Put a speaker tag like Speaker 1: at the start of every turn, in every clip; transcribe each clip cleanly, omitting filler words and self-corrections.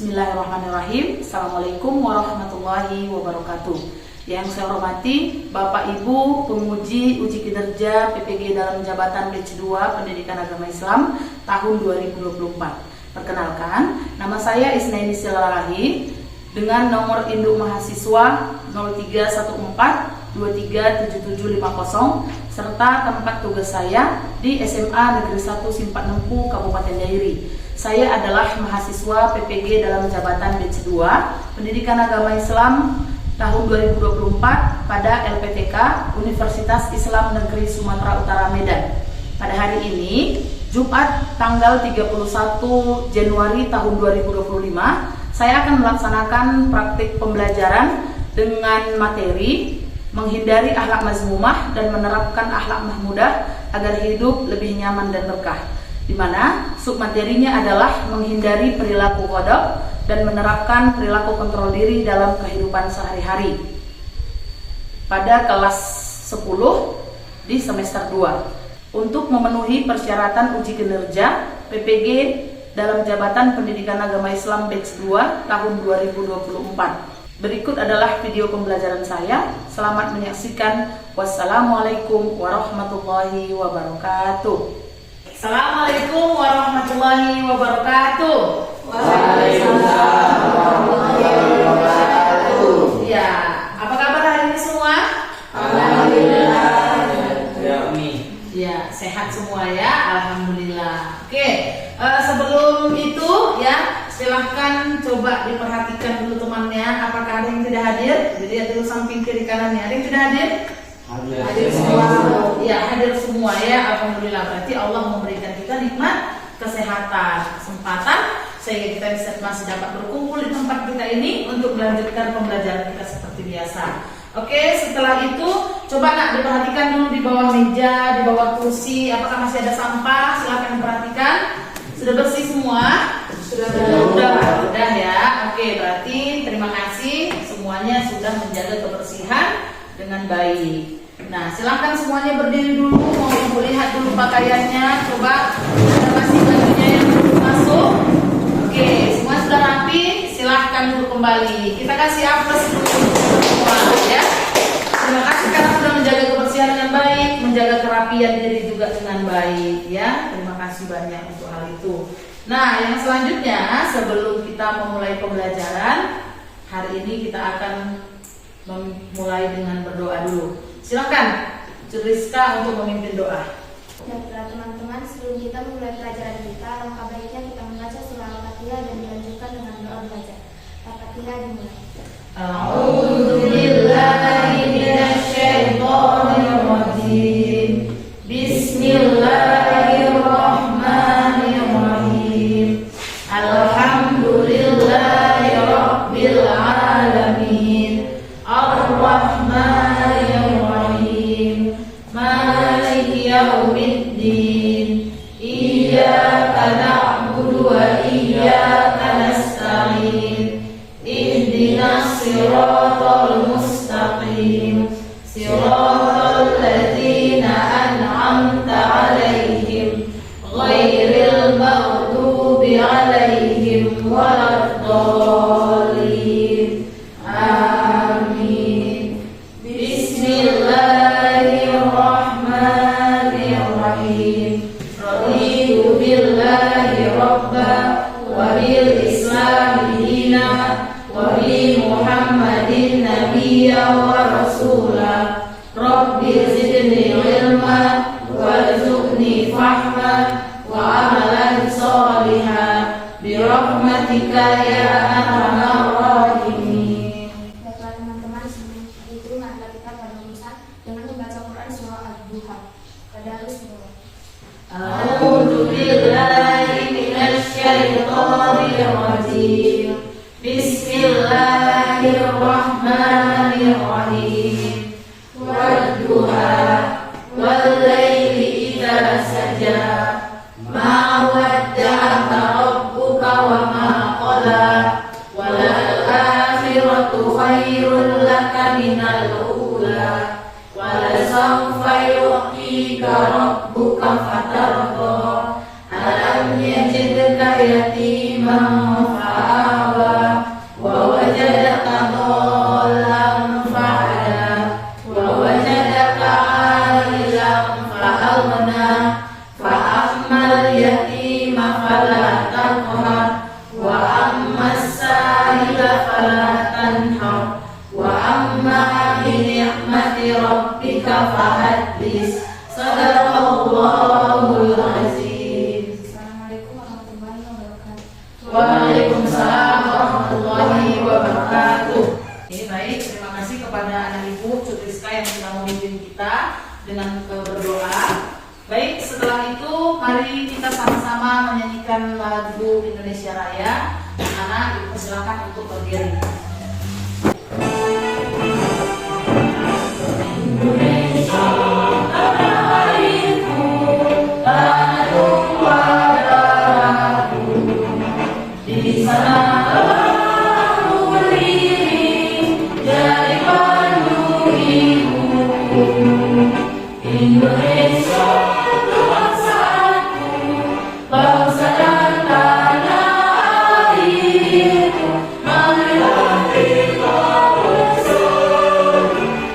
Speaker 1: Bismillahirrahmanirrahim. Assalamualaikum warahmatullahi wabarakatuh. Yang saya hormati Bapak Ibu penguji uji kinerja PPG dalam jabatan batch 2 Pendidikan Agama Islam tahun 2024. Perkenalkan, nama saya Isnaini Silalahi dengan nomor induk mahasiswa 0314237750 serta tempat tugas saya di SMA Negeri 1 Simpat Nempu Kabupaten Dairi. Saya adalah mahasiswa PPG dalam jabatan batch 2 Pendidikan Agama Islam tahun 2024 pada LPTK Universitas Islam Negeri Sumatera Utara Medan. Pada hari ini, Jumat tanggal 31 Januari tahun 2025, saya akan melaksanakan praktik pembelajaran dengan materi menghindari akhlak mazmumah dan menerapkan akhlak mahmudah agar hidup lebih nyaman dan berkah, di mana submaterinya adalah menghindari perilaku kodok dan menerapkan perilaku kontrol diri dalam kehidupan sehari-hari pada kelas 10 di semester 2 untuk memenuhi persyaratan uji kinerja PPG dalam jabatan Pendidikan Agama Islam batch 2 tahun 2024. Berikut adalah video pembelajaran saya. Selamat menyaksikan. Wassalamualaikum warahmatullahi wabarakatuh. Assalamualaikum warahmatullahi wabarakatuh.
Speaker 2: Waalaikumsalam warahmatullahi wabarakatuh.
Speaker 1: Ya, apa kabar hari ini semua?
Speaker 2: Alhamdulillah.
Speaker 1: Ya, sehat semua ya, alhamdulillah. Oke, sebelum itu ya, silahkan coba diperhatikan dulu temannya. Apakah ada yang tidak hadir? Jadi ada samping kiri kanannya. Ada yang tidak hadir? Hadir semua. Ya, hadir semua ya, alhamdulillah. Berarti Allah memberikan kita nikmat kesehatan, kesempatan sehingga kita bisa masih dapat berkumpul di tempat kita ini untuk melanjutkan pembelajaran kita seperti biasa. Oke, setelah itu coba nak diperhatikan dulu di bawah meja, di bawah kursi, apakah masih ada sampah? Silahkan diperhatikan. Sudah bersih semua? Sudah ya. Oke, berarti terima kasih semuanya sudah menjaga kebersihan dengan baik. Nah, silahkan semuanya berdiri dulu, mau lihat dulu pakaiannya. Coba ada masih bajunya yang belum masuk. Oke, semua sudah rapi, silahkan dulu kembali. Kita kasih aplaus dulu semua ya. Terima kasih karena sudah menjaga kebersihan dengan baik, menjaga kerapian diri juga dengan baik ya. Terima kasih banyak untuk hal itu. Nah, yang selanjutnya sebelum kita memulai pembelajaran hari ini, kita akan memulai dengan berdoa dulu. Silakan Rizka untuk memimpin doa.
Speaker 3: Baiklah teman-teman, sebelum kita memulai pelajaran kita, alangkah baiknya kita membaca surah Al-Fatihah dan dilanjutkan dengan doa belajar. Al-Fatihah dimulai.
Speaker 1: A'udzubillahi minasyaitonirrajim. Bismillahirrahmanirrahim. Alhamdulillahi rabbil alamin. Ar-Rahmanir-Rahim. Maliki yaumiddin. Iyyaka na'budu wa iyyaka nasta'in. Ihdinas siratal mustaqim. Siratal ladzina an'amta 'alaihim ghairil maghdubi 'alaihim waladdallin. Amin. Bismillahirrahmanirrahim. Raditu billahi rabban wa bil islami dinan wa bi Muhammadin nabiyyan wa rasulah. Rabbi zidni ilman warzuqni fahman wa amalan sholihan bi rahmatika ya arhamar rahimin.
Speaker 3: Baiklah teman-teman, sebelum itu marilah kita pada urusan dengan membaca Quran surah Al-Duha. Pada bismillah.
Speaker 1: A'udzu billahi minasyaitonir rajim. Bismillahirrahmanirrahim. Wadduha wal-laili idza saja. Ma wadda'aka rabbuka wa ma qala. Wal akhiratu khairul laka minal ula. Wa la sawfa yu'tika rabbuka fatarda. Alam yajidka yatiman fa'awa. Waalaikumsalam warahmatullahi wabarakatuh. Oke, baik, terima kasih kepada anak ibu Cutriska yang sudah memimpin kita dengan berdoa. Baik, setelah itu mari kita sama-sama menyanyikan lagu Indonesia Raya. Anak ibu silakan untuk berdiri. Indonesia tanah airku, tanah tumpah darahku, di sana aku berdiri jadi pandu ibuku. Indonesia bangsaku, bangsa dan tanah airku, marilah kita bersatu.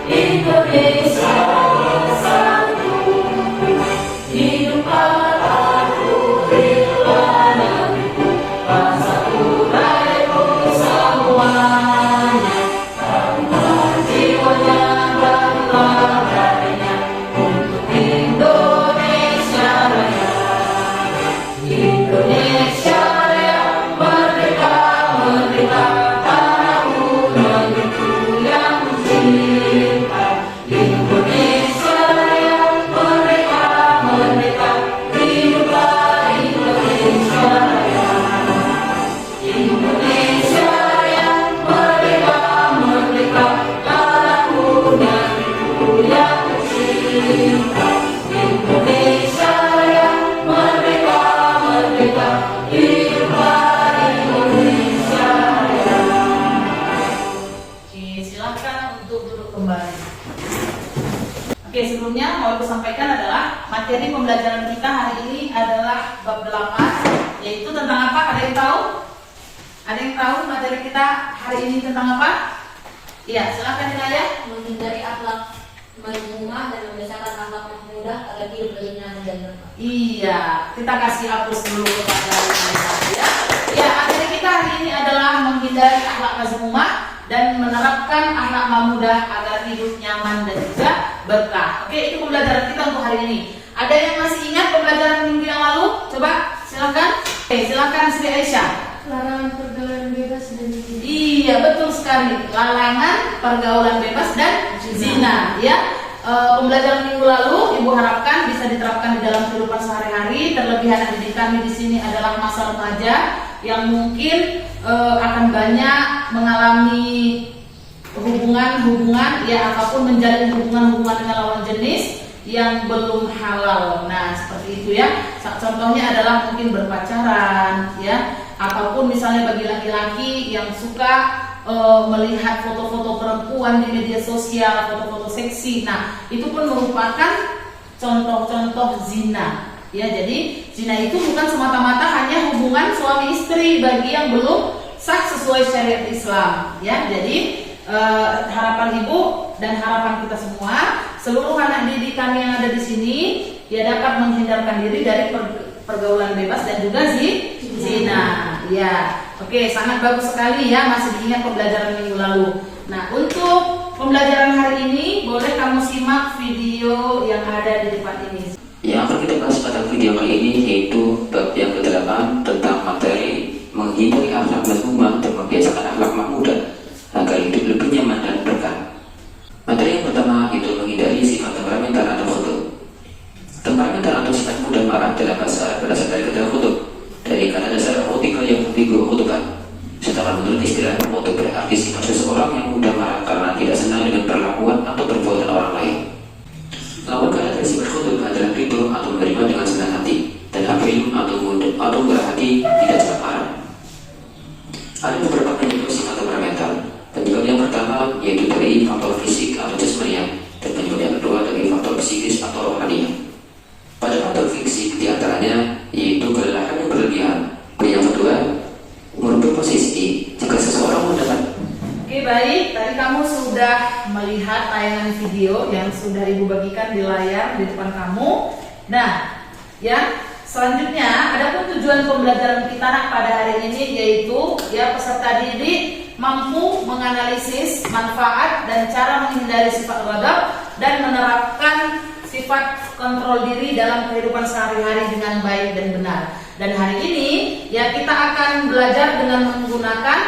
Speaker 1: Indonesia bersatu, hiduplah aku bela negeriku, bangsaku rakyatku semuanya, tanpa jiwanya bangga dadanya untuk Indonesia Raya. Indonesia Raya, merdeka, merdeka, tanahku negeriku yang cinta. Indonesia Raya, merdeka, merdeka, hiduplah Indonesia Raya. Indonesia Raya, merdeka, merdeka, tanahku negeriku yang cinta. Indonesia Raya, merdeka, merdeka, hiduplah Indonesia Raya. Oke, silakan untuk duduk kembali. Oke, sebelumnya mau aku sampaikan adalah materi pembelajaran kita hari ini adalah bab 8, yaitu tentang apa? Ada yang tahu? Ada yang tahu materi kita hari ini tentang apa? Iya, silakan Hidayah.
Speaker 2: Menghindari akhlak mazmumah dan membiasakan akhlak mudah agar hidup beriman dan berkah.
Speaker 1: Iya, kita kasih hapus dulu kepada Hidayah ya. Ya, materi kita hari ini adalah menghindari akhlak mazmumah dan menerapkan akhlak mamudah agar hidup nyaman dan juga berkah. Oke, itu pembelajaran kita untuk hari ini. Ada yang masih ingat pembelajaran minggu yang lalu? Coba silakan. Oke, silakan Sri Aisyah.
Speaker 3: Larangan pergaulan bebas dan zina.
Speaker 1: Iya, betul sekali. Larangan pergaulan bebas dan zina. Ya, pembelajaran minggu lalu Ibu harapkan bisa diterapkan di dalam kehidupan sehari-hari. Terlebih anak didik kami di sini adalah masa remaja yang mungkin akan banyak mengalami hubungan-hubungan ya, ataupun menjalin hubungan-hubungan dengan lawan jenis yang belum halal. Nah, seperti itu ya. Contohnya adalah mungkin berpacaran ya, ataupun misalnya bagi laki-laki yang suka melihat foto-foto perempuan di media sosial, foto-foto seksi. Nah, itu pun merupakan contoh-contoh zina. Ya, jadi zina itu bukan semata-mata hanya hubungan suami istri bagi yang belum sah sesuai syariat Islam. Ya, jadi harapan ibu dan harapan kita semua, seluruh anak didik kami yang ada di sini, ya dapat menghindarkan diri dari pergaulan bebas dan juga zina. Ya, oke, sangat bagus sekali ya, masih diingat pembelajaran minggu lalu. Nah, untuk pembelajaran hari ini, boleh kamu simak video yang ada di depan ini.
Speaker 4: Yang akan kita bahas pada video kali ini yaitu bab yang ke-8 tentang materi menghindari akhlak mazmumah dan membiasakan akhlak mahmudah agar hidup lebih nyaman dan berkah. Materi yang pertama itu menghindari sifat temperamental atau khutub. Temperamental atau sifat mudah marah dalam bahasa Arab berasal dari kata khutub, dari kata dasar khotika yang figur khutuban. Sedangkan menurut istilah khutub berarti sifat seseorang yang mudah marah karena tidak senang dengan perlakuan atau perbuatan orang lain. Lawan kata dari sifat khutub adalah ridho atau menerima dengan senang hati, dan afil atau berhati tidak cepat marah. Ada beberapa penyebab sifat temperamental. Penyebab yang pertama yaitu dari faktor fisik atau jasmaniah, dan penyebab yang kedua dari faktor psikis atau rohaniah. Pada faktor fisik diantaranya yaitu kelelahan yang berlebihan. Yang kedua, merubah posisi jika seseorang mendapat.
Speaker 1: Oke, baik, tadi kamu sudah melihat tayangan video yang sudah Ibu bagikan di layar di depan kamu. Nah, ya, selanjutnya adapun tujuan pembelajaran kita pada hari ini yaitu ya peserta didik mampu menganalisis manfaat dan cara menghindari sifat ghadab dan menerapkan sifat kontrol diri dalam kehidupan sehari-hari dengan baik dan benar. Dan hari ini ya kita akan belajar dengan menggunakan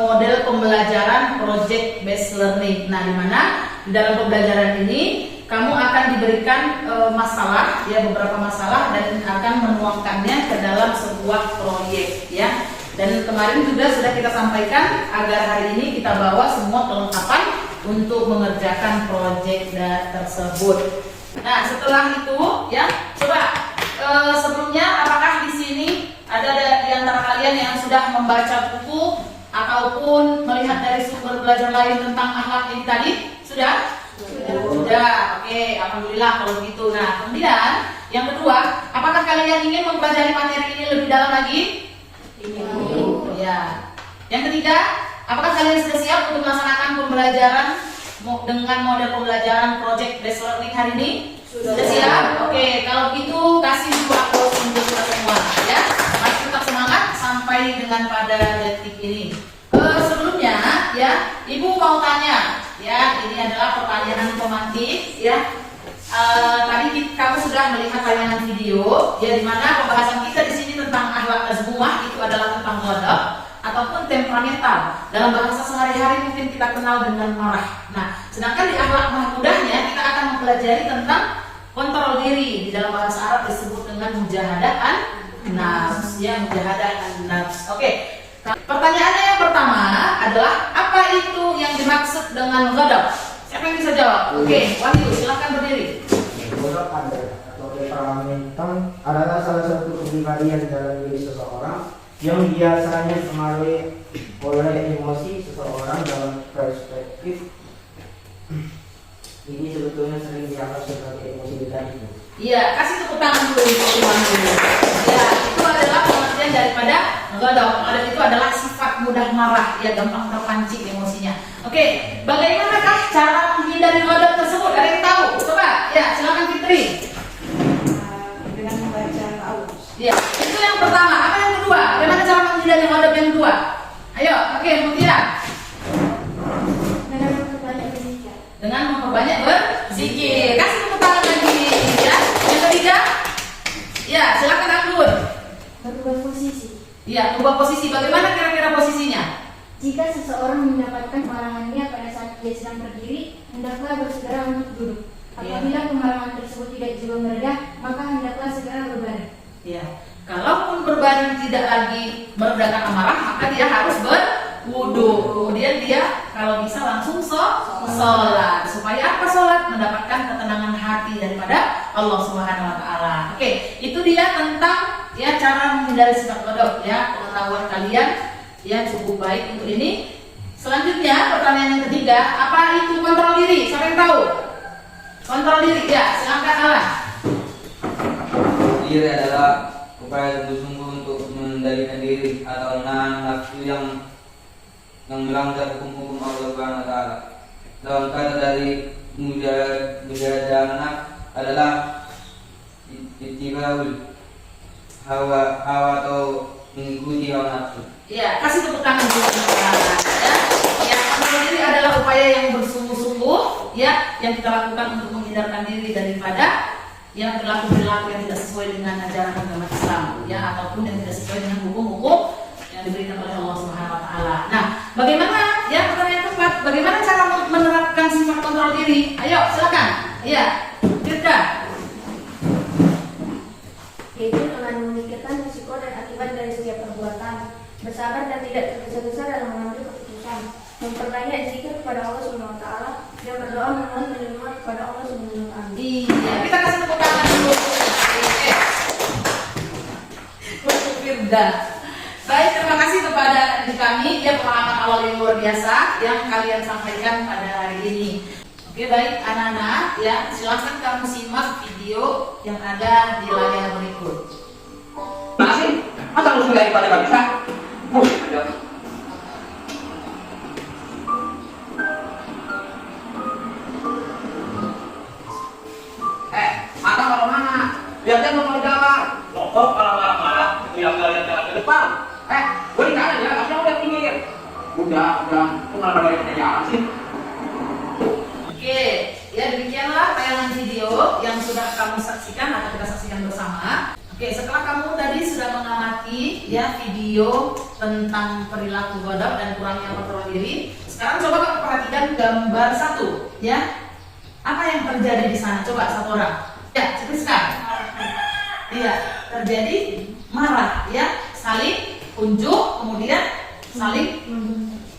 Speaker 1: model pembelajaran project based learning. Nah, di mana di dalam pembelajaran ini kamu akan diberikan masalah, ya, beberapa masalah, dan akan menuangkannya ke dalam sebuah proyek, ya. Dan kemarin juga sudah kita sampaikan agar hari ini kita bawa semua kelengkapan untuk mengerjakan proyek tersebut. Nah, setelah itu, ya, coba sebelumnya apakah di sini ada di antara kalian yang sudah membaca buku ataupun melihat dari sumber belajar lain tentang akhlak ini tadi? Sudah? Sudah. Oke, alhamdulillah kalau begitu. Nah, kemudian yang kedua, apakah kalian ingin mempelajari materi ini lebih dalam lagi? Ya. Yang ketiga, apakah kalian sudah siap untuk melaksanakan pembelajaran dengan model pembelajaran project based learning hari ini? Sudah siap? Oke, kalau gitu kasih dua close untuk kita semua, ya. Masih tetap semangat sampai dengan pada detik ini. Sebelumnya, ya, Ibu mau tanya, ya, ini adalah pertanyaan pemantik, ya. Tadi kamu sudah melihat tayangan video, ya, di mana pembahasan kita di sini tentang akhlak mazmumah itu adalah tentang ghadab ataupun temperamental. Dalam bahasa sehari-hari mungkin kita kenal dengan marah. Nah, sedangkan di akhlak mahmudahnya kita akan mempelajari tentang kontrol diri. Di dalam bahasa Arab disebut dengan mujahadah an-nafs, ya, mujahadah an-nafs. Oke. Pertanyaannya yang pertama adalah apa itu yang dimaksud dengan ghadab? Siapa yang bisa jawab? Oke, Wahyu, silahkan berdiri.
Speaker 5: Ghadab atau temperamental adalah salah satu kepribadian dalam diri seseorang yang biasanya dipengaruhi oleh emosi seseorang dalam perspektif. Ini sebetulnya sering dianggap sebagai emosi negatif.
Speaker 1: Iya, kasih tepuk tangan dulu untuk Wahyu. Ya, itu adalah pengertian daripada ghadab. Ghadab itu adalah sifat mudah marah, ya, gampang terpancing emosinya. Oke, bagaimanakah cara menghindari ghadab tersebut? Ada yang tahu? Coba, ya, silakan Fitri.
Speaker 6: Dengan membaca ta'awudz.
Speaker 1: Ya, itu yang pertama. Apa yang kedua? Bagaimana cara menghindari ghadab yang kedua? Ayo, oke, Mutia.
Speaker 3: Dengan memperbanyak berzikir.
Speaker 1: Dengan memperbanyak berzikir. Kasih tepuk tangan lagi, ya. Yang ketiga, ya, silakan Abdul.
Speaker 3: Berubah posisi.
Speaker 1: Ya, ubah posisi. Bagaimana kira-kira posisinya?
Speaker 3: Jika seseorang mendapatkan kemarahannya pada saat dia sedang berdiri, hendaklah bersegera untuk duduk. Apabila kemarahan tersebut tidak juga meredah, maka hendaklah segera berbaring.
Speaker 1: Ya, kalaupun berbaring tidak lagi meredakan amarah, maka dia harus berwudu. Kemudian dia kalau bisa langsung sholat. Supaya apa sholat? Mendapatkan ketenangan hati daripada Allah Subhanahu Wa Taala. Oke, itu dia tentang, ya, cara menghindari sifat ghadab, ya. Pengetahuan kalian, ya, cukup baik untuk ini. Selanjutnya pertanyaan yang ketiga, apa itu kontrol diri? Siapa yang tahu? Kontrol diri, ya, silakan Alan.
Speaker 7: Diri adalah upaya sungguh-sungguh untuk mengendalikan diri atau menahan nafsu yang melanggar hukum-hukum Allah Subhanahu Wa Taala. Dalam kata dari mujahadah adalah ittiba'ul hawa atau mengikuti hawa nafsu.
Speaker 1: Ya, kasih tepuk tangan dulu, ya. Ya, kontrol diri adalah upaya yang bersungguh-sungguh, ya, yang kita lakukan untuk menghindarkan diri daripada yang perilaku-perilaku yang tidak sesuai dengan ajaran agama Islam, ya, ataupun yang tidak sesuai dengan hukum-hukum yang diberikan oleh Allah Subhanahu Wa Taala. Nah, bagaimana, ya, pertanyaan keempat, bagaimana cara menerapkan sifat kontrol diri? Ayo, silakan. Iya, Tirta.
Speaker 3: Yaitu dengan memikirkan risiko dan akibat dari setiap perbuatan, bersabar dan tidak tergesa-gesa dalam mengambil keputusan, memperbanyak zikir kepada Allah Subhanahu Wa Taala dan berdoa memohon perlindungan kepada Allah Subhanahu Wa Taala.
Speaker 1: Iya, kita kasih tepuk tangan dulu. Oke. Untuk Firda. Baik, terima kasih kepada kami, ya, pengalaman awal yang luar biasa yang kalian sampaikan pada hari ini. Oke, baik anak-anak, ya, silakan kamu simak video yang ada di layar berikut.
Speaker 4: Masih? Masa lu sudah pada gak bisa? Ada. Mata kalau mana? Lihatnya mau jalan. Loh, kalau marah-marah, itu yang kalian jalan ke depan. Gue di kanan ya, harusnya udah pinggir. Udah, kok malah pada jalan sih?
Speaker 1: Oke, ya, demikianlah tayangan video yang sudah kamu saksikan atau kita saksikan bersama. Oke, setelah kamu tadi sudah mengamati ya video tentang perilaku ghadab dan kurangnya kontrol diri, sekarang coba kamu perhatikan gambar 1 ya. Apa yang terjadi di sana? Coba satu orang. Ya, tuliskan. Iya, terjadi marah ya, saling unjuk, kemudian saling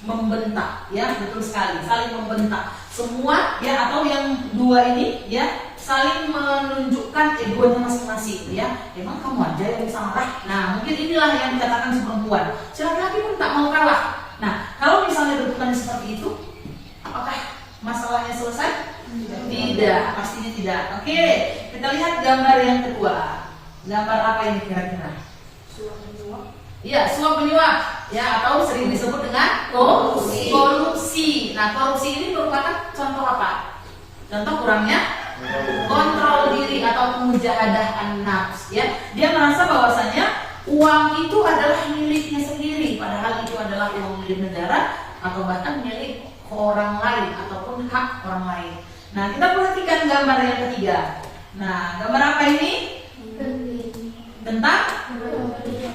Speaker 1: membentak ya, betul sekali, saling membentak. Semua ya, atau yang dua ini ya, saling menunjukkan egonya masing-masing ya. Emang kamu aja yang bisa marah. Nah, mungkin inilah yang dikatakan si perempuan. Si laki-laki pun tak mau kalah. Nah, kalau misalnya berbukan seperti itu, apakah masalahnya selesai? Tidak, pastinya tidak. Oke, kita lihat gambar yang kedua. Gambar apa ini kira-kira? Iya, suap menyuap ya, atau sering disebut dengan korupsi. Nah, korupsi ini merupakan contoh apa? Contoh kurangnya kontrol diri atau mujahadah an-nafs ya. Dia merasa bahwasanya uang itu adalah miliknya sendiri, padahal itu adalah uang milik negara atau bahkan milik orang lain ataupun hak orang lain. Nah, kita perhatikan gambar yang ketiga. Nah, gambar apa ini? Tentang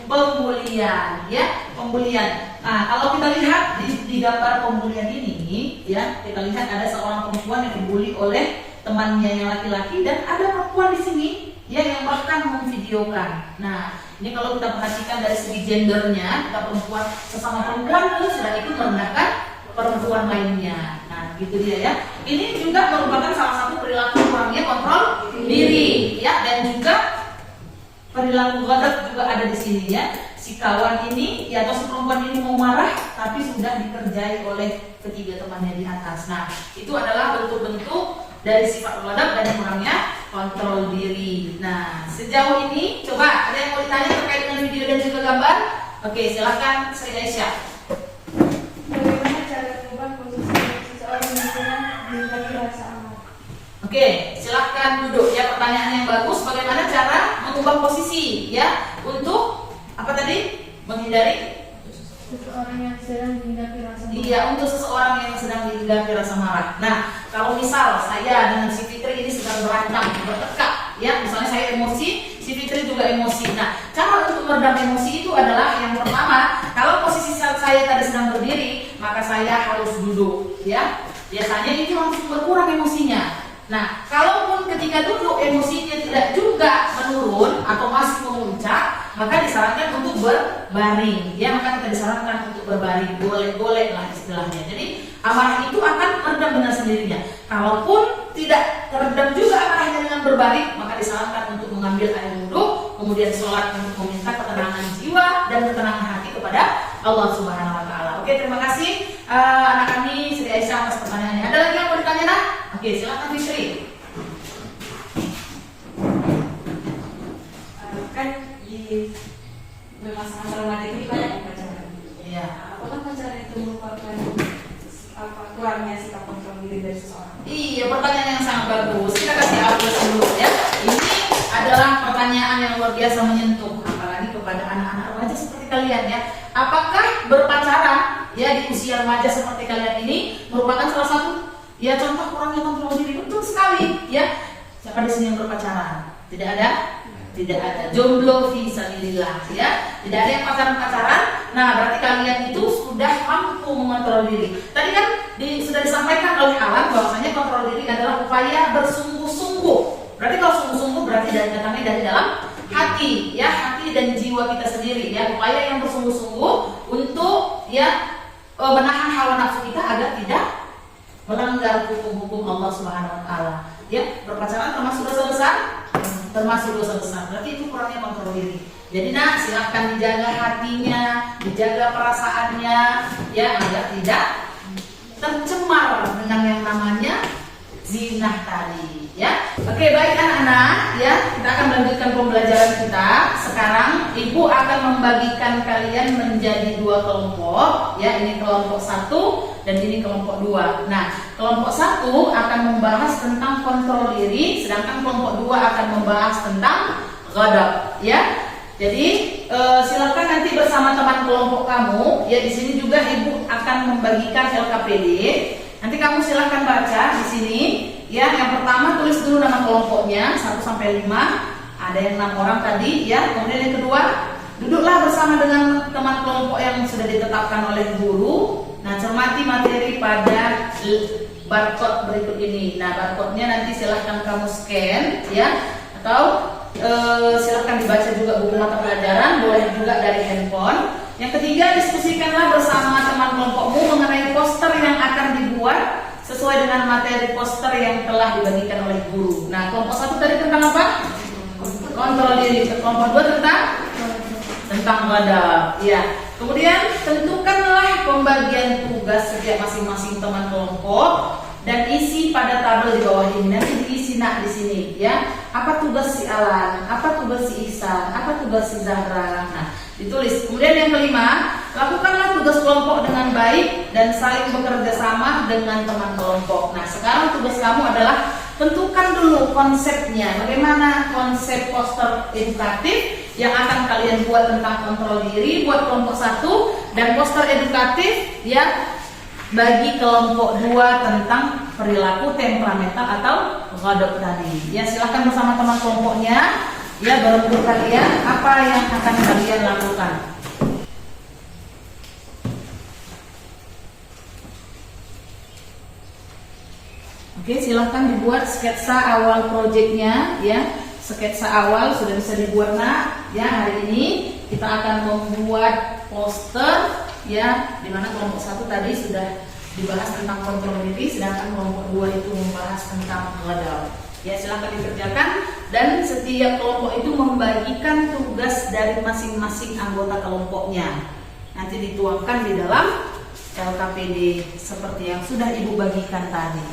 Speaker 1: pembulian ya, pembulian. Nah, kalau kita lihat di gambar pembulian ini ya, kita lihat ada seorang perempuan yang dibully oleh temannya yang laki-laki, dan ada perempuan di sini ya yang bahkan memvideokan. Nah, ini kalau kita perhatikan dari segi gendernya, kita perempuan sesama perempuan itu sudah ikut merendahkan perempuan lainnya. Nah, gitu dia ya. Ini juga merupakan salah satu perilaku kurangnya kontrol diri ya, dan juga perilaku ghadab juga ada di sini ya. Si kawan ini ya, atau si perempuan ini mau marah tapi sudah dikerjai oleh ketiga temannya di atas. Nah, itu adalah bentuk-bentuk dari sifat ghadab dan kurangnya kontrol diri. Nah, sejauh ini coba ada yang mau ditanya terkait dengan video dan juga gambar? Oke, silakan Sri Aisyah.
Speaker 3: Bagaimana cara mengubah posisi seseorang yang sedang menghadapi rasa aman?
Speaker 1: Oke, silakan duduk ya. Pertanyaan yang bagus. Bagaimana cara mengubah posisi ya untuk apa tadi? Menghindari
Speaker 3: Seseorang yang sedang menghadapi rasa aman.
Speaker 1: iya, untuk seseorang yang sedang menghadapi rasa marah. Nah, kalau misal saya dengan si Fitri ini sedang berancam, bertekak ya, misalnya saya emosi, si Fitri juga emosi. Nah, cara untuk meredam emosi itu adalah yang pertama, kalau posisi saya tadi sedang berdiri, maka saya harus duduk ya. Biasanya itu langsung berkurang emosinya. Nah, kalaupun ketika duduk emosinya tidak juga menurun atau masih memuncak, maka disarankan untuk berbaring ya, maka kita disarankan untuk berbaring, golek-golek lah istilahnya. Jadi amarah itu akan meredam dengan sendirinya. Kalaupun tidak teredam juga amarahnya dengan berbaring, maka disarankan untuk mengambil air wudhu, kemudian sholat untuk meminta ketenangan jiwa dan ketenangan hati kepada Allah Subhanahu Wa Taala. Oke, terima kasih anak kami Sri Aisyah atas pertanyaannya. Ada lagi yang mau ditanya nak? Oke, silakan Fitri.
Speaker 6: Kan di bermasalah remaja ini banyak yang pacaran.
Speaker 1: Iya.
Speaker 6: Apakah pacaran itu merupakan kurangnya sikap kontrol diri dari seseorang?
Speaker 1: Iya, pertanyaan yang sangat bagus. Kita kasih aplaus dulu ya. Ini adalah pertanyaan yang luar biasa menyentuh, apalagi kepada anak-anak remaja seperti kalian ya. Apakah berpacaran ya di usia remaja seperti kalian ini merupakan salah satu ya contoh kurangnya kontrol diri? Betul sekali ya. Siapa di sini yang berpacaran? Tidak ada? Tidak ada. Jomblo fisabilillah ya. Tidak ada yang pacaran-pacaran. Nah, berarti kalian itu sudah mampu mengontrol diri. Tadi kan sudah disampaikan oleh Alan bahwasanya kontrol diri adalah upaya bersungguh-sungguh. Berarti kalau sungguh-sungguh berarti datangnya dari dalam hati ya, hati dan jiwa kita sendiri ya. Upaya yang bersungguh-sungguh untuk ya menahan hawa nafsu kita agar tidak melanggar hukum-hukum Allah Subhanahu Wa Taala. Ya, berpacaran termasuk dosa besar. Termasuk dosa besar, berarti itu kurangnya kontrol diri. Jadi nak, silahkan dijaga hatinya, dijaga perasaannya ya, agar tidak tercemar dengan yang namanya zinah tadi ya. Oke, baik anak-anak ya, kita akan melanjutkan pembelajaran kita. Sekarang ibu akan membagikan kalian menjadi 2 kelompok ya. Ini kelompok 1 dan ini kelompok 2. Nah, kelompok 1 akan membahas tentang kontrol diri, sedangkan kelompok 2 akan membahas tentang ghadab ya. Jadi silakan nanti bersama teman kelompok kamu ya. Di sini juga ibu akan membagikan LKPD. Nanti kamu silakan baca di sini ya. Yang pertama tulis dulu nama kelompoknya 1 sampai 5. Ada yang 6 orang tadi ya. Kemudian yang kedua, duduklah bersama dengan teman kelompok yang sudah ditetapkan oleh guru. Nah, cermati materi pada barcode berikut ini. Nah, barcode-nya nanti silahkan kamu scan ya, atau silahkan dibaca juga buku mata pelajaran, boleh juga dari handphone. Yang ketiga, diskusikanlah bersama teman kelompokmu mengenai poster yang akan dibuat sesuai dengan materi poster yang telah dibagikan oleh guru. Nah, kelompok 1 tadi tentang apa? Kontrol diri. Kelompok 2 tentang wadab. Ya. Kemudian tentukanlah pembagian tugas setiap masing-masing teman kelompok dan isi pada tabel di bawah ini. Nanti diisi di sini ya. Apa tugas si Alan? Apa tugas si Ihsan? Apa tugas si Zahra? Nah, ditulis. Kemudian yang kelima, lakukanlah tugas kelompok dengan baik dan saling bekerja sama dengan teman kelompok. Nah, sekarang tugas kamu adalah tentukan dulu konsepnya. Bagaimana konsep poster edukatif yang akan kalian buat tentang kontrol diri buat kelompok 1, dan poster edukatif ya bagi kelompok 2 tentang perilaku temperamental atau ghadab tadi. Ya, silahkan bersama teman kelompoknya ya, berburu kalian apa yang akan kalian lakukan. Oke, silahkan dibuat sketsa awal proyeknya ya. Sketsa awal sudah bisa dibuat nak ya. Hari ini kita akan membuat poster ya, dimana kelompok 1 tadi sudah dibahas tentang kontrol diri, sedangkan kelompok 2 itu membahas tentang ghadab. Ya, silahkan dikerjakan, dan setiap kelompok itu membagikan tugas dari masing-masing anggota kelompoknya. Nanti dituangkan di dalam LKPD seperti yang sudah Ibu bagikan tadi.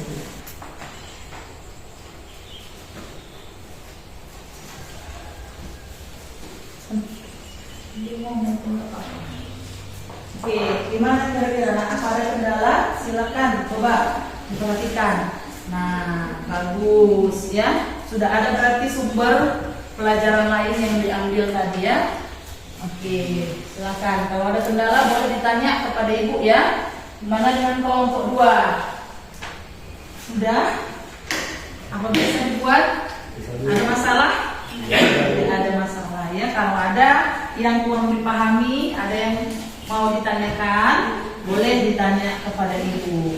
Speaker 1: Oke, gimana kira-kira? Nah, apa ada kendala? Silakan coba diperhatikan. Nah, bagus ya. Sudah ada berarti sumber pelajaran lain yang diambil tadi ya. Oke, silakan. Kalau ada kendala boleh ditanya kepada Ibu ya. Gimana dengan kelompok 2? Sudah? Apa bisa dibuat? Ada masalah? Tidak ada masalah ya. Kalau ada yang kurang dipahami, ada yang mau ditanyakan, boleh ditanya kepada Ibu.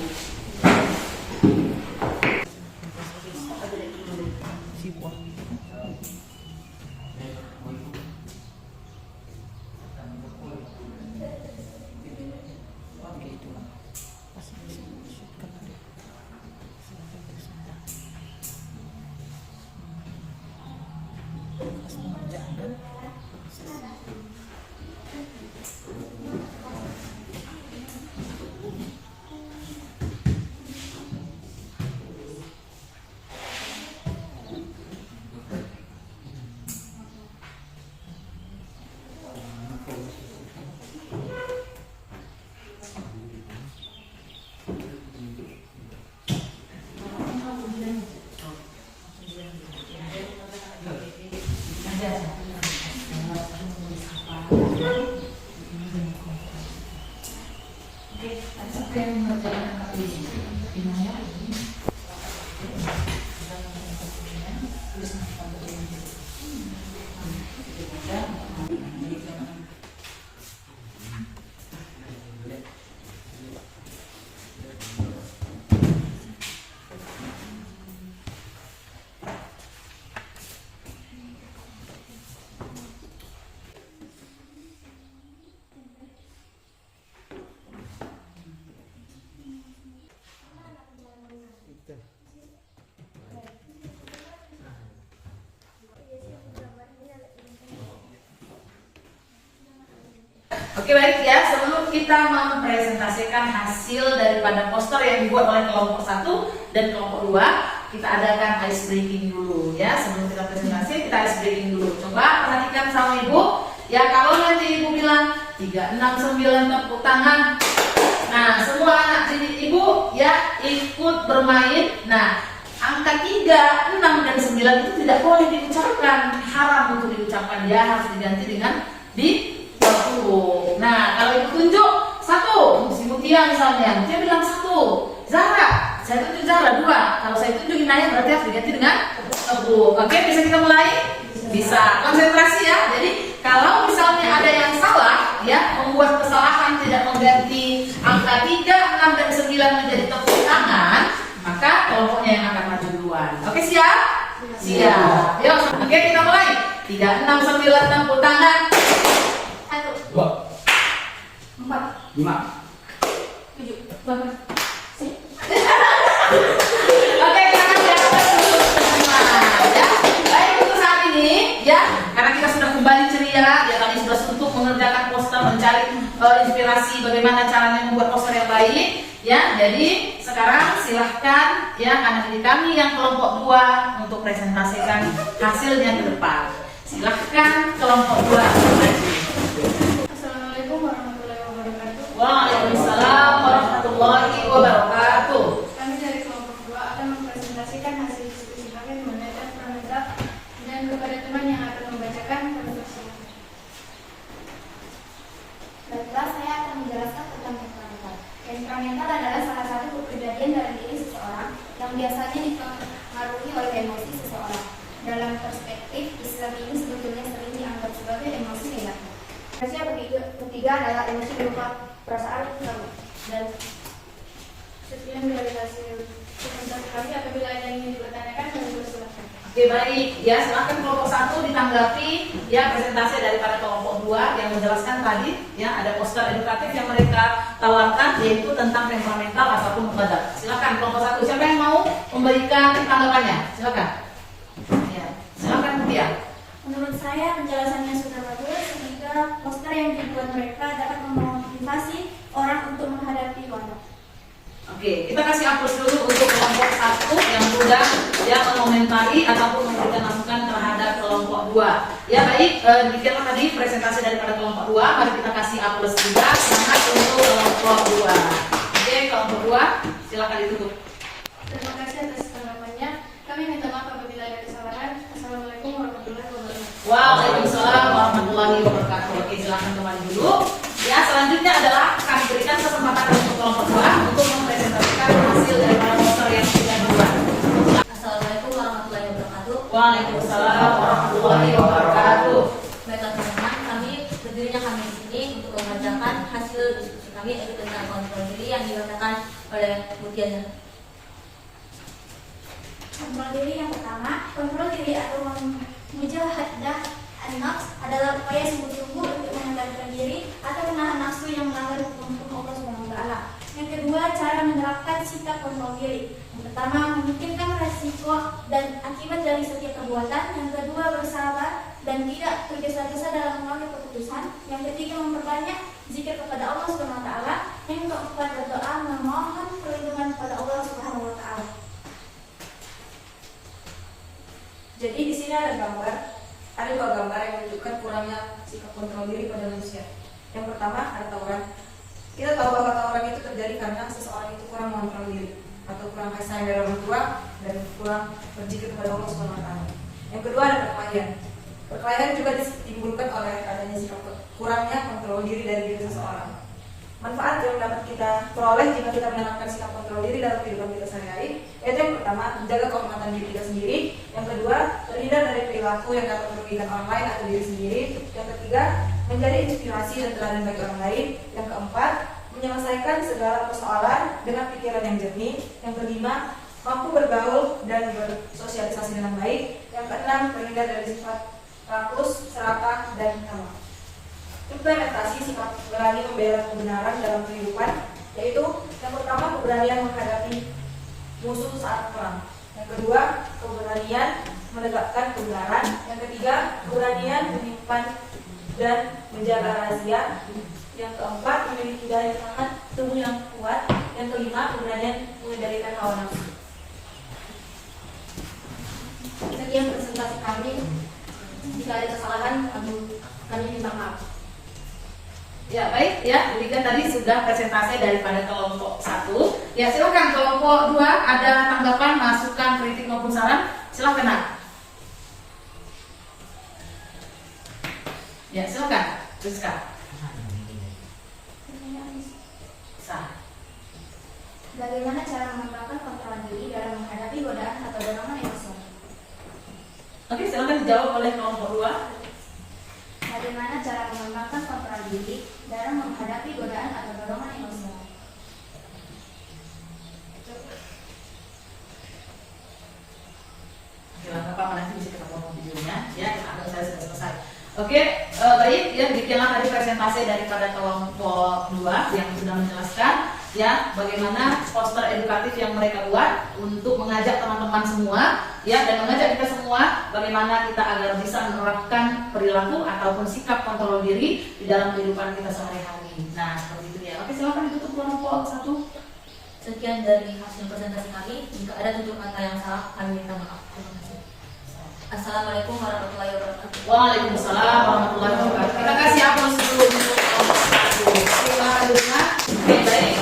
Speaker 1: Oke, baik ya, sebelum kita mempresentasikan hasil daripada poster yang dibuat oleh kelompok 1 dan kelompok 2, kita adakan ice breaking dulu ya. Sebelum kita presentasi, kita ice breaking dulu. Coba perhatikan sama Ibu. Ya, kalau nanti Ibu bilang 3, 6, 9 tepuk tangan. Nah, semua anak didik Ibu ya ikut bermain. Nah, angka 3, 6, dan 9 itu tidak boleh diucapkan. Haram untuk diucapkan, ya harus diganti dengan di 20. Nah, kalau Ibu tunjuk 1, si Mutia misalnya, dia bilang 1. Zahra, saya tunjuk Zahra 2. Kalau saya tunjuk Inaya berarti harus diganti dengan 10. Oke, bisa kita mulai? Bisa konsentrasi ya. Jadi kalau misalnya ada yang salah ya, membuat kesalahan tidak mengganti angka 3, 6 dan 9 menjadi tepuk tangan, maka kelompoknya yang akan maju duluan. Oke, siap? Siap. Yuk, oke kita mulai. 3, 6, 9 tepuk tangan.
Speaker 3: 1,
Speaker 7: 2,
Speaker 3: 4,
Speaker 7: 5.
Speaker 3: 7, 8, 9.
Speaker 1: Oke, kita kasih aplaus dulu semua ya. Baik, untuk saat ini ya, karena kita sudah kembali ceria, ya tadi sudah suntuk mengerjakan poster, mencari inspirasi bagaimana caranya membuat poster yang baik ya. Jadi sekarang silahkan ya anak didik kami yang kelompok 2 untuk presentasikan hasilnya ke depan. Silahkan kelompok 2 maju.
Speaker 3: Assalamualaikum warahmatullahi wabarakatuh.
Speaker 1: Waalaikumsalam warahmatullahi wabarakatuh.
Speaker 3: Kami dari kelompok 2 akan mempresentasikan hasil diskusi kami mengenai parameter dan kepada teman yang akan membacakan kami persilakan.
Speaker 8: Baiklah, saya akan menjelaskan tentang temperamental. Temperamental adalah salah satu kepribadian dalam diri seseorang yang biasanya dipengaruhi oleh emosi seseorang. Dalam perspektif Islam ini sebetulnya sering dianggap sebagai emosi negatif.
Speaker 3: Hasil ketiga adalah emosi berupa perasaan dan sekian dari hasil presentasi kami. Apabila ada yang ingin dipertanyakan, kami persilakan.
Speaker 1: Oke, baik ya, silakan kelompok 1 ditanggapi ya presentasi daripada kelompok 2 yang menjelaskan tadi ya, ada poster edukatif yang mereka tawarkan yaitu tentang temperamental ataupun mubadak. Silakan kelompok 1, siapa yang mau memberikan tanggapannya? Silakan. Ya, silakan Tia.
Speaker 8: Menurut saya penjelasannya sudah bagus sehingga poster yang dibuat mereka dapat memotivasi orang untuk menghadapi wabah.
Speaker 1: Oke, kita kasih aplaus dulu untuk kelompok 1 yang sudah ya mengomentari ataupun memberikan masukan terhadap kelompok 2. Ya baik, demikianlah tadi presentasi daripada kelompok 2. Mari kita kasih aplaus juga, semangat untuk kelompok 2. Oke, kelompok 2, silakan ditutup.
Speaker 3: Terima kasih atas tanggapannya. Kami minta maaf apabila ada kesalahan. Assalamualaikum warahmatullahi wabarakatuh.
Speaker 1: Waalaikumsalam warahmatullahi wabarakatuh. Oke, silakan kembali dulu. Ya, selanjutnya adalah kami berikan kesempatan untuk kelompok 2 untuk mempresentasikan hasil daripada poster yang sudah dibuat.
Speaker 2: Assalamualaikum warahmatullahi wabarakatuh.
Speaker 1: Waalaikumsalam warahmatullahi wabarakatuh.
Speaker 2: Baiklah teman-teman, berdirinya kami di sini untuk mengerjakan hasil diskusi kami yaitu tentang kontrol diri yang dibacakan oleh Mutiara.
Speaker 8: Kontrol diri yang pertama, kontrol diri atau mujahadah an-nafs adalah upaya sungguh-sungguh untuk mengendalikan diri atau menahan nafsu yang melanggar hukum-hukum Allah Subhanahu wa taala. Yang kedua, cara menerapkan sikap kontrol diri. Yang pertama, memikirkan resiko dan akibat dari setiap perbuatan. Yang kedua, bersabar dan tidak tergesa-gesa dalam mengambil keputusan. Yang ketiga, memperbanyak zikir kepada Allah Subhanahu wa taala. Yang keempat, berdoa memohon perlindungan kepada Allah Subhanahu wa taala.
Speaker 6: Jadi di sini ada dua gambar yang menunjukkan kurangnya sikap kontrol diri pada manusia. Yang pertama ada tawuran. Kita tahu bahwa tawuran itu terjadi karena seseorang itu kurang mengontrol diri atau kurang kasih sayang dari orang tua dan kurang berzikir kepada Allah Subhanahu wa taala. Yang kedua ada perkelahian. Perkelahian juga ditimbulkan oleh adanya sikap kurangnya kontrol diri dari diri seseorang. Manfaat yang dapat kita peroleh jika kita menanamkan sikap kontrol diri dalam kehidupan kita sehari-hari, yaitu yang pertama, menjaga kehormatan diri kita sendiri. Yang kedua, terhindar dari perilaku yang dapat merugikan orang lain atau diri sendiri. Yang ketiga, menjadi inspirasi dan teladan bagi orang lain. Yang keempat, menyelesaikan segala persoalan dengan pikiran yang jernih. Yang kelima, mampu bergaul dan bersosialisasi dengan baik. Yang keenam, terhindar dari sifat rakus, serakah, dan tamak. Implementasi sikap berani membela kebenaran dalam kehidupan, yaitu yang pertama keberanian menghadapi musuh saat perang, yang kedua keberanian menegakkan kebenaran, yang ketiga keberanian menyimpan dan menjaga rahasia, yang keempat memiliki daya tahan tubuh yang kuat, yang kelima keberanian mengendalikan hawa nafsu. Sekian presentasi kami. Jika ada kesalahan, kami minta maaf.
Speaker 1: Ya baik ya, demikian tadi sudah presentasi daripada kelompok 1. Ya silakan kelompok 2 ada tanggapan, masukan, kritik maupun saran, silakan Nak. Ya silakan, Rizka.
Speaker 8: Bagaimana cara mengembangkan kontrol diri dalam menghadapi godaan atau dorongan emosional?
Speaker 1: Oke, silakan dijawab oleh kelompok 2.
Speaker 8: Bagaimana cara mengembangkan kontrol diri dalam menghadapi godaan atau dorongan emosional?
Speaker 1: Silakan Pak, nanti bisa kita potong videonya ya, akan saya sudah selesai. Oke, baik ya, demikianlah tadi presentasi daripada kelompok 2 yang sudah menjelaskan ya bagaimana poster edukatif yang mereka buat untuk mengajak teman-teman semua ya, dan mengajak kita semua bagaimana kita agar bisa menerapkan perilaku ataupun sikap kontrol diri di dalam kehidupan kita sehari-hari. Nah, seperti itu ya. Oke, silakan ditutup kelompok 1.
Speaker 2: Sekian dari hasil presentasi kami. Jika ada tutur kata yang salah, kami minta maaf. Terima kasih. Assalamualaikum warahmatullahi wabarakatuh.
Speaker 1: Waalaikumsalam warahmatullahi wabarakatuh. Kita kasih aplaus dulu untuk kelompok 1. Silakan dengar. Oke, baik.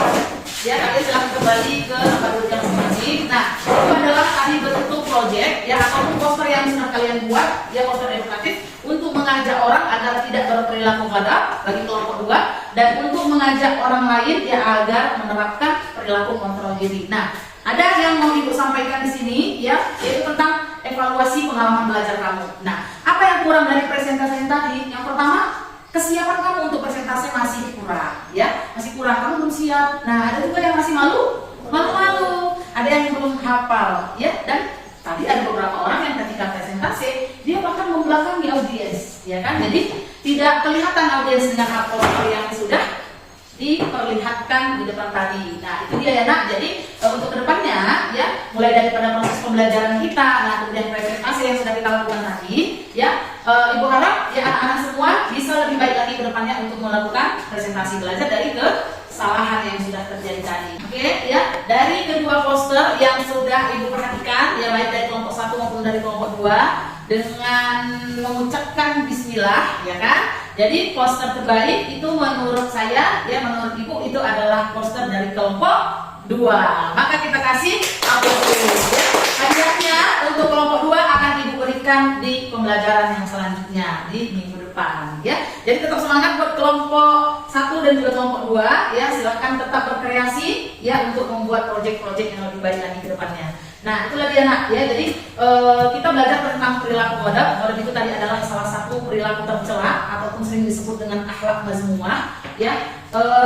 Speaker 1: Ya, tadi silakan kembali ke tempat duduk yang masing-masing. Nah, itu adalah tadi bentuk project ya ataupun poster yang sudah kalian buat ya, poster edukatif untuk mengajak orang agar tidak berperilaku gagap bagi kelompok 2 dan untuk mengajak orang lain ya agar menerapkan perilaku kontrol diri. Nah, ada yang mau Ibu sampaikan di sini ya, yaitu tentang evaluasi pengalaman belajar kamu. Nah, apa yang kurang dari presentasi tadi? Yang pertama, kesiapan kamu untuk presentasi masih kurang ya, masih kurang, kamu belum siap. Nah, ada juga yang masih malu-malu, ada yang belum hafal ya, dan tadi ada beberapa orang yang ketika presentasi dia bahkan membelakangi audiens ya kan, jadi tidak kelihatan audiens dengan apa yang sudah diperlihatkan di depan tadi. Nah, itu dia ya nak. Jadi untuk kedepannya ya, mulai daripada proses pembelajaran kita, nah kemudian presentasi yang sudah kita lakukan tadi ya, Ibu harap ya anak-anak semua bisa lebih baik lagi kedepannya untuk melakukan presentasi, belajar dari kesalahan yang sudah terjadi tadi. Oke ya, dari kedua poster yang sudah Ibu perhatikan ya, baik dari kelompok 1 maupun dari kelompok 2, dengan mengucapkan bismillah ya kan. Jadi poster terbaik itu menurut saya ya, menurut Ibu itu adalah poster dari kelompok 2. Maka kita kasih aplaus dulu ya. Hadiahnya untuk kelompok 2 akan Ibu berikan di pembelajaran yang selanjutnya di minggu depan ya. Jadi tetap semangat buat kelompok 1 dan juga kelompok 2 ya. Silahkan tetap berkreasi ya untuk membuat proyek-proyek yang lebih baik lagi ke depannya. Nah, itulah dia nak ya. Jadi kita belajar tentang perilaku ghadab. Ghadab itu tadi adalah salah satu perilaku tercela ataupun sering disebut dengan akhlak mazmumah ya.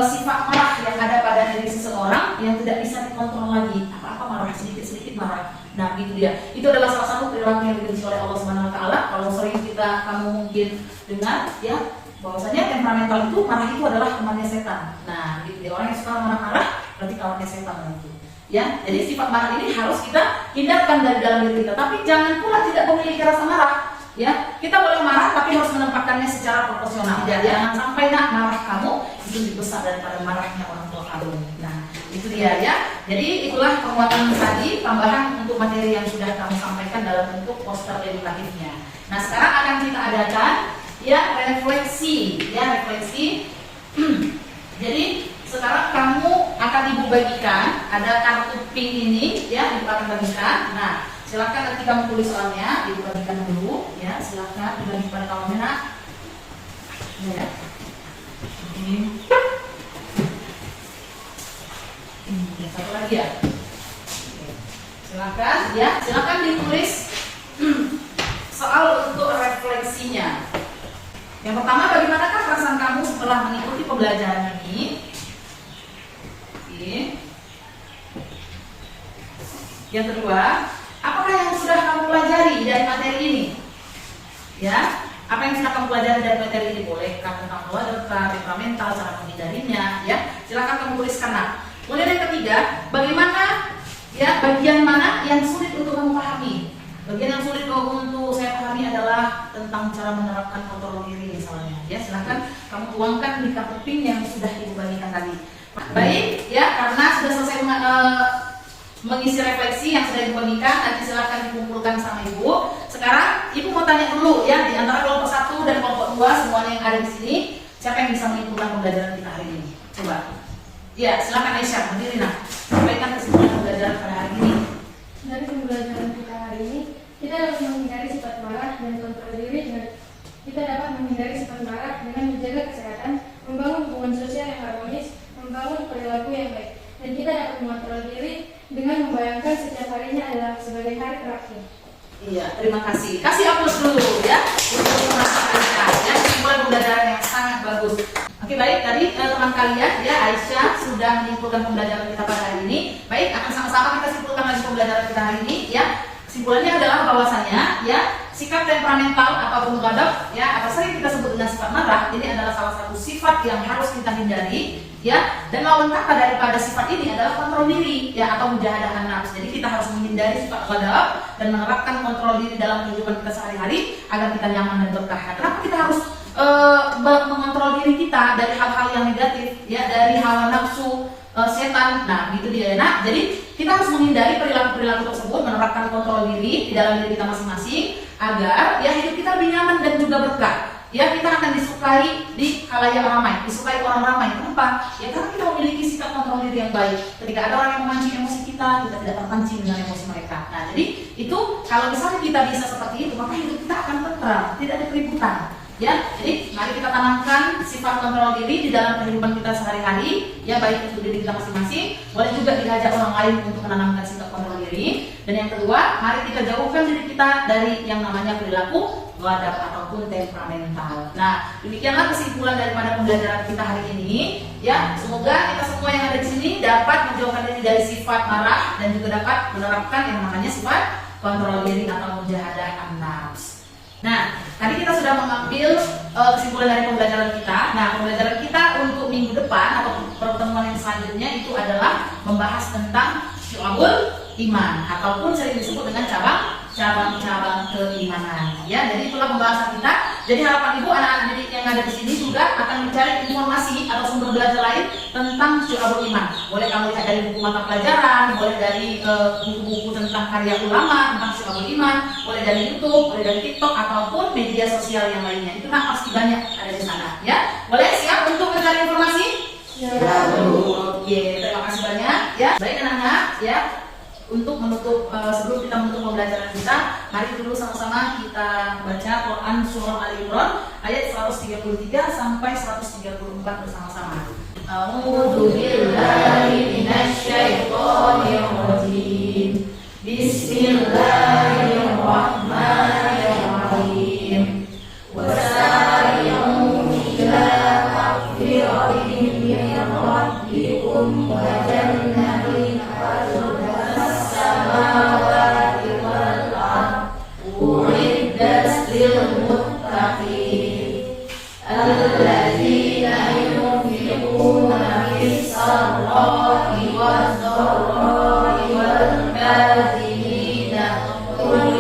Speaker 1: Sifat marah yang ada pada diri seseorang yang tidak bisa dikontrol lagi. Apa-apa marah, sedikit-sedikit marah. Nah, itu dia. Itu adalah salah satu perilaku yang dibenci oleh Allah Subhanahu wa taala. Kalau sering kamu mungkin dengar ya, bahwasanya temperamental itu, marah itu adalah temannya setan. Nah, gitu dia. Orang yang suka marah-marah berarti kawannya setan itu. Ya, jadi sifat marah ini harus kita hindarkan dari dalam diri kita. Tapi jangan pula tidak memiliki rasa marah. Ya, kita boleh marah tapi harus menempatkannya secara proporsional. Jangan sampai nak marah kamu itu lebih besar daripada marahnya orang tua kamu. Nah, itu dia ya. Jadi itulah penguatan tadi, tambahan untuk materi yang sudah kami sampaikan dalam bentuk poster edukatifnya. Nah, sekarang akan kita adakan ya refleksi. Jadi sekarang kamu akan Ibu bagikan, ada kartu pink ini ya, Ibu akan bagikan. Nah, silakan nanti kamu tulis soalnya, Ibu bagikan dulu ya, silakan dibagi pada kawannya nak. Ya. Ini satu lagi ya. Silakan ya, silakan ditulis soal untuk refleksinya. Yang pertama, bagaimanakah perasaan kamu setelah mengikuti pembelajaran ini? Yang kedua, apakah yang sudah kamu pelajari dari materi ini? Ya, apa yang sudah kamu pelajari dari materi ini? Bolehkah tentang temperamental, cara menghindarinya? Ya, silakan kamu tuliskan. Nah, kemudian yang ketiga, bagaimana? Ya, bagian mana yang sulit untuk kamu pahami? Bagian yang sulit untuk saya pahami adalah tentang cara menerapkan kontrol diri misalnya. Ya, silakan kamu tuangkan di kartu pink yang sudah Ibu bagikan tadi. Baik, ya, karena sudah selesai mengisi refleksi yang sudah dibagikan, nanti silakan dikumpulkan sama Ibu. Sekarang Ibu mau tanya dulu ya, di antara kelompok 1 dan kelompok 2 semuanya yang ada di sini, siapa yang bisa menyimpulkan pembelajaran kita hari ini? Coba. Ya, silakan Aisyah, berdiri nah. Sampaikan kesimpulan pembelajaran pada hari ini.
Speaker 3: Dari pembelajaran kita hari ini, kita dapat menghindari sifat marah dan kontrol diri dengan menjaga kesehatan, membangun hubungan sosial yang harmonis, membangun perilaku yang baik, dan kita dapat mengontrol diri dengan membayangkan setiap harinya adalah sebagai hari terakhir.
Speaker 1: Iya, terima kasih. Kasih aplaus dulu ya untuk teman-teman ya, kesimpulan pembelajaran yang sangat bagus. Oke, baik, tadi teman kalian ya, Aisyah sudah menyimpulkan pembelajaran kita pada hari ini. Baik, akan sama-sama kita simpulkan lagi pembelajaran kita hari ini ya. Kesimpulannya adalah bahwasanya ya, sikap temperamental ataupun ghadab ya, atau sering kita sebut dengan sifat marah, ini adalah salah satu sifat yang harus kita hindari ya. Dan lawan kata daripada sifat ini adalah kontrol diri ya, atau mujahadah nafs. Jadi kita harus menghindari sifat ghadab dan menerapkan kontrol diri dalam kehidupan kita sehari-hari agar kita nyaman dan berkah. Nah, kenapa kita harus mengontrol diri kita dari hal-hal yang negatif ya, dari hawa nafsu setan? Nah, gitu dia. Nah, jadi kita harus menghindari perilaku-perilaku tersebut, menerapkan kontrol diri di dalam diri kita masing-masing agar ya hidup kita lebih nyaman dan juga berkah. Ya, kita akan disukai di khalayak ramai, disukai orang ramai. Kenapa? Ya karena kita memiliki sikap kontrol diri yang baik. Ketika ada orang yang memancing emosi kita tidak terpancing dengan emosi mereka. Nah, jadi itu kalau misalnya kita bisa seperti itu, maka hidup kita akan tentram, tidak ada keributan. Ya, jadi mari kita tanamkan sifat kontrol diri di dalam kehidupan kita sehari-hari, ya, baik untuk diri kita masing-masing, boleh juga diajak orang lain untuk menanamkan sikap kontrol diri. Dan yang kedua, mari kita jauhkan diri kita dari yang namanya perilaku ghadab ataupun temperamental. Nah, demikianlah kesimpulan daripada pembelajaran kita hari ini. Ya, semoga kita semua yang ada di sini dapat menjauhkan diri dari sifat marah dan juga dapat menerapkan yang namanya sifat kontrol diri atau mujahadah an-nafs. Nah, tadi kita sudah mengambil kesimpulan dari pembelajaran kita. Nah, pembelajaran kita untuk minggu depan atau pertemuan yang selanjutnya itu adalah membahas tentang syu'abul iman ataupun sering disebut dengan cabang-cabang keimanan. Ya, jadi itulah pembahasan kita. Jadi harapan ibu, anak-anak didik yang ada di sini juga akan mencari informasi atau sumber belajar lain tentang syu'abul iman. Boleh kamu lihat dari buku mata pelajaran, boleh dari buku-buku tentang karya ulama tentang syu'abul iman, boleh dari YouTube, boleh dari TikTok ataupun media sosial yang lainnya. Itu kan pasti banyak ada di sana. Ya, boleh siap untuk mencari informasi? Ya. Oke, terima kasih banyak. Ya, baik anak-anak. Ya. Untuk menutup, sebelum kita menutup pembelajaran kita, mari dulu sama-sama kita baca Quran Surah Ali Imran ayat 133 sampai 134 bersama-sama. A'udzu billahi minasyaitonir rajim. Bismillahirrahmanirrahim. Wasari'u ila maghfiratin min rabbikum wa jannatin samawati wal ardh uiddat lil muttaqin alladzina yunfiquna fis sarra'i wad dharra'i wal kadhibina wal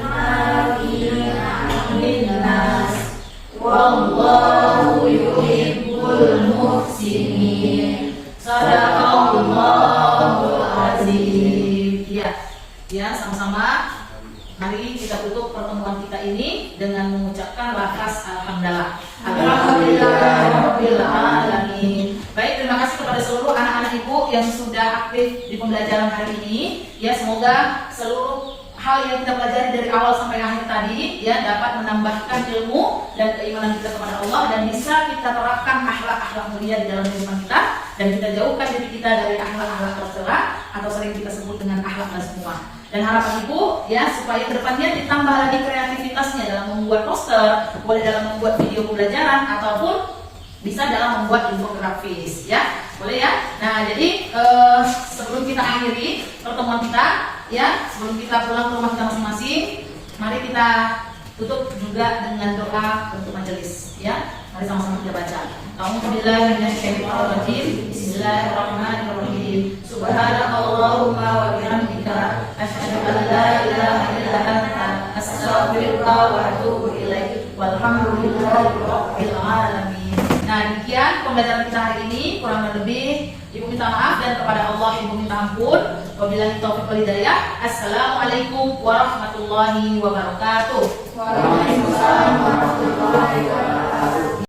Speaker 1: hafina 'anil nas wallahu yuhibbul muhsinin. Sadaqallahul azim. Ya, sama-sama mari kita tutup pertemuan kita ini dengan mengucapkan lafaz alhamdulillah. Alhamdulillahirabbil alamin. Baik, terima kasih kepada seluruh anak-anak ibu yang sudah aktif di pembelajaran hari ini. Ya, semoga seluruh hal yang kita pelajari dari awal sampai akhir tadi ya dapat menambahkan ilmu dan keimanan kita kepada Allah dan bisa kita terapkan akhlak-akhlak mulia di dalam kehidupan kita dan kita jauhkan diri kita dari akhlak-akhlak tercela atau sering kita sebut dengan akhlak semua. Dan harapan ibu ya supaya kedepannya ditambah lagi kreativitasnya dalam membuat poster, boleh dalam membuat video pembelajaran ataupun bisa dalam membuat infografis ya, boleh ya. Nah, jadi sebelum kita akhiri pertemuan kita ya, sebelum kita pulang ke rumah kita masing-masing, mari kita tutup juga dengan doa untuk majelis ya. Mari sama-sama kita baca. A'udzubillahi minasyaitonirrajim. Bismillahirrahmanirrahim. Subhanakallahumma wa bihamdika asyhadu an la ilaha illa anta astaghfiruka wa atubu ilaik. Walhamdulillahirabbil alamin. Nah, demikian pembelajaran kita hari ini. Kurang lebih ibu minta maaf dan kepada Allah ibu minta ampun. Wabillahi taufiq wal hidayah. Assalamualaikum warahmatullahi wabarakatuh. Waalaikumsalam warahmatullahi wabarakatuh.